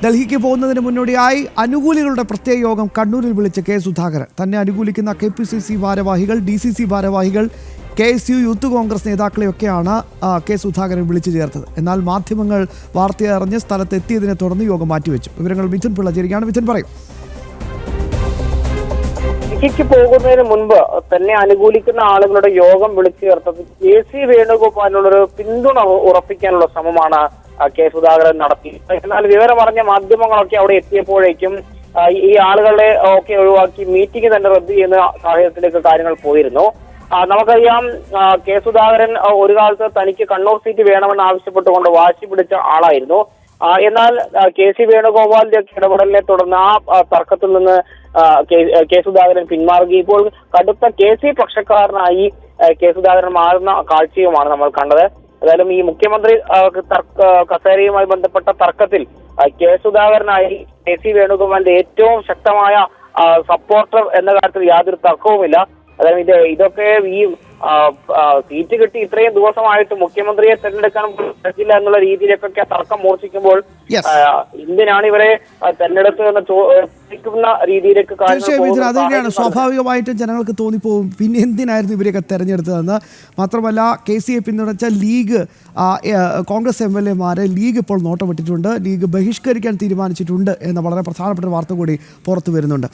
ഡൽഹിക്ക് പോകുന്നതിന് മുന്നോടിയായി അനുകൂലികളുടെ പ്രത്യേക യോഗം കണ്ണൂരിൽ വിളിച്ച് കെ സുധാകരൻ. തന്നെ അനുകൂലിക്കുന്ന KPCC ഭാരവാഹികൾ, DCC ഭാരവാഹികൾ, KSU യൂത്ത് കോൺഗ്രസ് നേതാക്കളെയൊക്കെയാണ് കെ സുധാകരൻ വിളിച്ചു ചേർത്തത്. എന്നാൽ മാധ്യമങ്ങൾ വാർത്തയറിഞ്ഞ് സ്ഥലത്തെത്തിയതിനെ തുടർന്ന് യോഗം മാറ്റിവെച്ചു. വിവരങ്ങൾ മിഥുൻ പിള്ള ചേരുകയാണ്. മിഥുൻ പറയും. ഡൽഹിക്ക് പോകുന്നതിന് മുൻപ് തന്നെ അനുകൂലിക്കുന്ന ആളുകളുടെ യോഗം വിളിച്ചു ചേർത്തത് KC വേണുഗോപാലിനുള്ളൊരു പിന്തുണ ഉറപ്പിക്കാനുള്ള ശ്രമമാണ് കെ സുധാകരൻ നടത്തിയത്. എന്നാൽ വിവരമറിഞ്ഞ മാധ്യമങ്ങളൊക്കെ അവിടെ എത്തിയപ്പോഴേക്കും ഈ ആളുകളെ ഒക്കെ ഒഴിവാക്കി മീറ്റിംഗ് തന്നെ റദ്ദ് ചെയ്യുന്ന സാഹചര്യത്തിലേക്ക് കാര്യങ്ങൾ പോയിരുന്നു. നമുക്കറിയാം, കെ സുധാകരൻ ഒരു കാലത്ത് തനിക്ക് കണ്ണൂർ സീറ്റ് വേണമെന്ന് ആവശ്യപ്പെട്ടുകൊണ്ട് വാശി പിടിച്ച ആളായിരുന്നു. എന്നാൽ KC വേണുഗോപാലിന്റെ ഇടപെടലിനെ തുടർന്ന് ആ തർക്കത്തിൽ നിന്ന് കെ സുധാകരൻ പിന്മാറുകയും ഇപ്പോൾ കടുത്ത KC പക്ഷക്കാരനായി കെ സുധാകരൻ മാറുന്ന കാഴ്ചയുമാണ് നമ്മൾ കണ്ടത്. ഏതായാലും ഈ മുഖ്യമന്ത്രി കസേരയുമായി ബന്ധപ്പെട്ട തർക്കത്തിൽ കെ സുധാകരനായി KC വേണുഗോപാലിന്റെ ഏറ്റവും ശക്തമായ സപ്പോർട്ടർ എന്ന കാര്യത്തിൽ യാതൊരു തർക്കവുമില്ല. അതായത് ഇതൊക്കെ ഈ സീറ്റ് കിട്ടി ഇത്രയും ദിവസമായിട്ട് മുഖ്യമന്ത്രിയെ തെരഞ്ഞെടുക്കാൻ പറ്റില്ല എന്നുള്ള രീതിയിലേക്കൊക്കെ തർക്കം മൂർച്ഛിക്കുമ്പോൾ എന്തിനാണ് ഇവരെ തെരഞ്ഞെടുപ്പ് എന്ന് ചോദിക്കുന്ന രീതിയിലേക്ക് തീർച്ചയായും അതുതന്നെയാണ് സ്വാഭാവികമായിട്ടും ജനങ്ങൾക്ക് തോന്നിപ്പോവും, പിന്നെ എന്തിനായിരുന്നു ഇവരെയൊക്കെ തെരഞ്ഞെടുത്തതെന്ന്. മാത്രമല്ല KCയെ പിന്തുണച്ച ലീഗ് കോൺഗ്രസ് MLA-മാരെ ലീഗ് ഇപ്പോൾ നോട്ടമിട്ടിട്ടുണ്ട്. ലീഗ് ബഹിഷ്കരിക്കാൻ തീരുമാനിച്ചിട്ടുണ്ട് എന്ന വളരെ പ്രധാനപ്പെട്ട വാർത്ത കൂടി പുറത്തു വരുന്നുണ്ട്.